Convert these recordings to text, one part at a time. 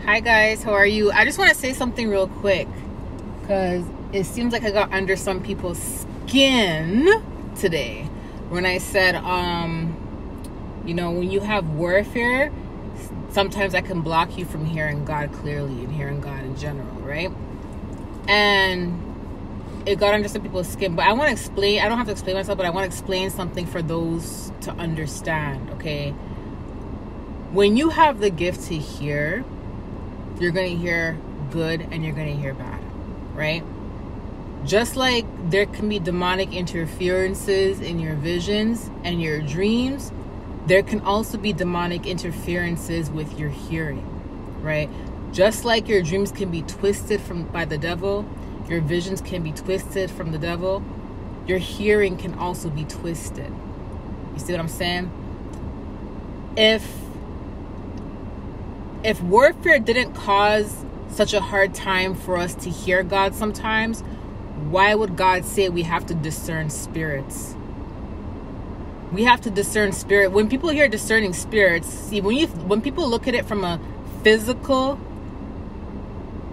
Hi guys, how are you? I just want to say something real quick because it seems like I got under some people's skin today when I said, when you have warfare, sometimes I can block you from hearing God clearly and hearing God in general, right? And it got under some people's skin, but I want to explain. I don't have to explain myself, but I want to explain something for those to understand, okay? When you have the gift to hear, you're going to hear good and you're going to hear bad, right? Just like there can be demonic interferences in your visions and your dreams, there can also be demonic interferences with your hearing, right? Just like your dreams can be twisted by the devil, your visions can be twisted from the devil, your hearing can also be twisted. You see what I'm saying? If warfare didn't cause such a hard time for us to hear God sometimes, why would God say we have to discern spirits? We have to discern spirit. When people hear discerning spirits, see, when people look at it from a physical,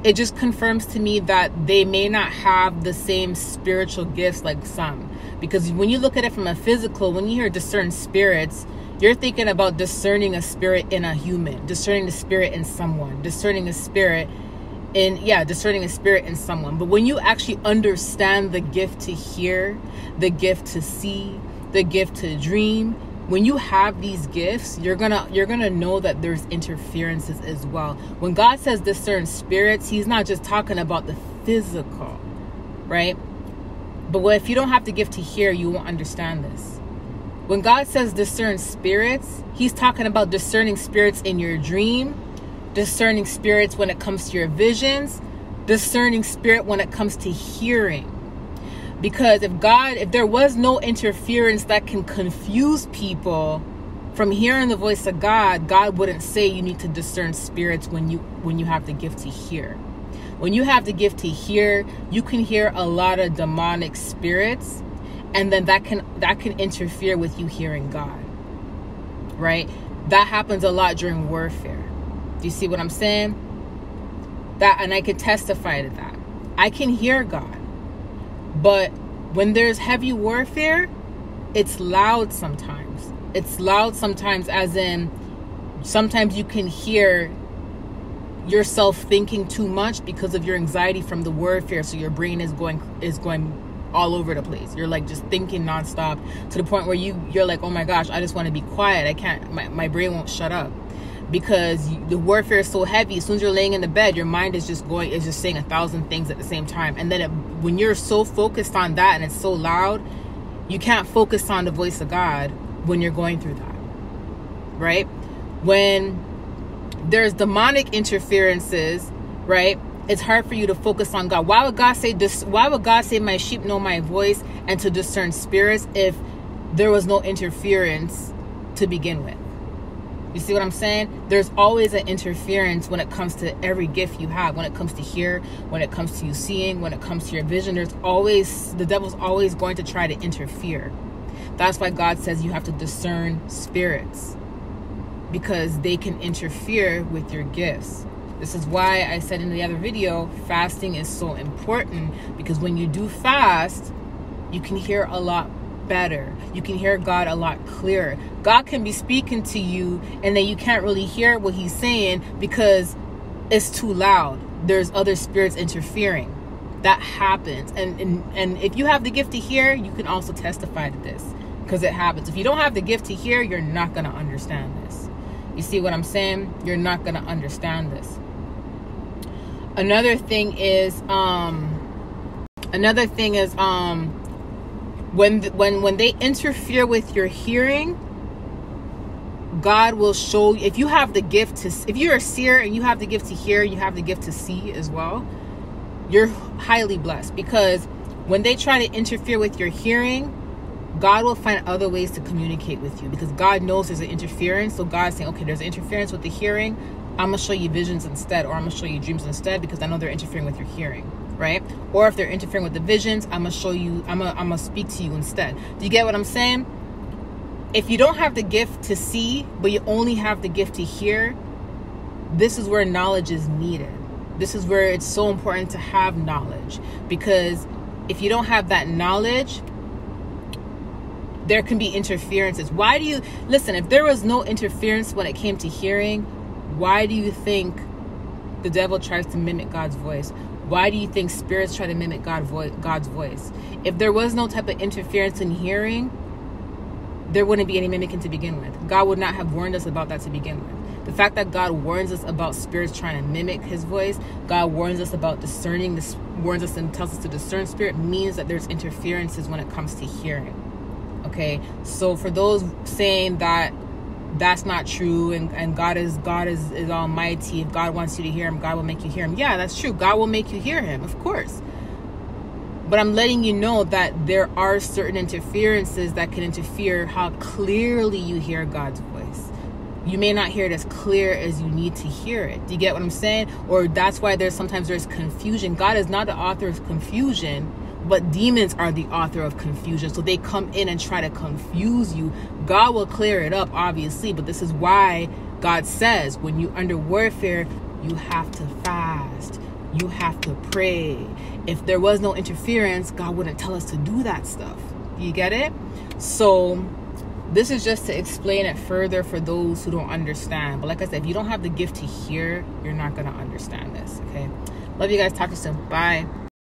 it just confirms to me that they may not have the same spiritual gifts like some. Because when you look at it from a physical, when you hear discern spirits, you're thinking about discerning a spirit in a human, discerning the spirit in someone, discerning a spirit in someone. But when you actually understand the gift to hear, the gift to see, the gift to dream, when you have these gifts, you're gonna know that there's interferences as well. When God says discern spirits, he's not just talking about the physical, right? But if you don't have the gift to hear, you won't understand this. When God says discern spirits, he's talking about discerning spirits in your dream, discerning spirits when it comes to your visions, discerning spirit when it comes to hearing. Because if there was no interference that can confuse people from hearing the voice of God, God wouldn't say you need to discern spirits when you have the gift to hear. When you have the gift to hear, you can hear a lot of demonic spirits, and then that can interfere with you hearing God, right? That happens a lot during warfare. Do you see what I'm saying? And I can testify to that. I can hear God. But when there's heavy warfare, it's loud sometimes. It's loud sometimes, as in sometimes you can hear yourself thinking too much because of your anxiety from the warfare. So your brain is going all over the place. You're like just thinking nonstop to the point where you're like, oh my gosh, I just want to be quiet. I can't, my brain won't shut up because the warfare is so heavy. As soon as you're laying in the bed, your mind is just saying 1,000 things at the same time. And then when you're so focused on that and it's so loud, you can't focus on the voice of God when you're going through that, right? When there's demonic interferences, right? It's hard for you to focus on God. Why would God say this? Why would God say my sheep know my voice and to discern spirits if there was no interference to begin with? You see what I'm saying? There's always an interference when it comes to every gift you have. When it comes to hear, when it comes to you seeing, when it comes to your vision, the devil's always going to try to interfere. That's why God says you have to discern spirits, because they can interfere with your gifts. This is why I said in the other video, fasting is so important, because when you do fast, you can hear a lot better. You can hear God a lot clearer. God can be speaking to you and then you can't really hear what he's saying because it's too loud. There's other spirits interfering. That happens. And if you have the gift to hear, you can also testify to this, because it happens. If you don't have the gift to hear, you're not going to understand this. You see what I'm saying? You're not going to understand this. Another thing is when they interfere with your hearing, God will show you. If you have the gift to, if you're a seer and you have the gift to hear, you have the gift to see as well, you're highly blessed, because when they try to interfere with your hearing, God will find other ways to communicate with you, because God knows there's an interference. So God's saying, okay, there's an interference with the hearing. I'm going to show you visions instead, or I'm going to show you dreams instead, because I know they're interfering with your hearing, right? Or if they're interfering with the visions, I'm going to show you, I'm going to speak to you instead. Do you get what I'm saying? If you don't have the gift to see, but you only have the gift to hear, this is where knowledge is needed. This is where it's so important to have knowledge, because if you don't have that knowledge, there can be interferences. Why do you listen? If there was no interference when it came to hearing, why do you think the devil tries to mimic God's voice? Why do you think spirits try to mimic God's voice? If there was no type of interference in hearing, there wouldn't be any mimicking to begin with. God would not have warned us about that to begin with. The fact that God warns us about spirits trying to mimic his voice, God warns us about discerning, this warns us and tells us to discern spirit, means that there's interferences when it comes to hearing. Okay, so for those saying that that's not true, and God is almighty, if God wants you to hear him, God will make you hear him. Yeah, that's true. God will make you hear him, of course. But I'm letting you know that there are certain interferences that can interfere how clearly you hear God's voice. You may not hear it as clear as you need to hear it. Do you get what I'm saying? Or that's why sometimes there's confusion. God is not the author of confusion, but demons are the author of confusion. So they come in and try to confuse you. God will clear it up, obviously, but this is why God says when you're under warfare, you have to fast. You have to pray. If there was no interference, God wouldn't tell us to do that stuff. Do you get it? So this is just to explain it further for those who don't understand. But like I said, if you don't have the gift to hear, you're not going to understand this. Okay. Love you guys. Talk to you soon. Bye.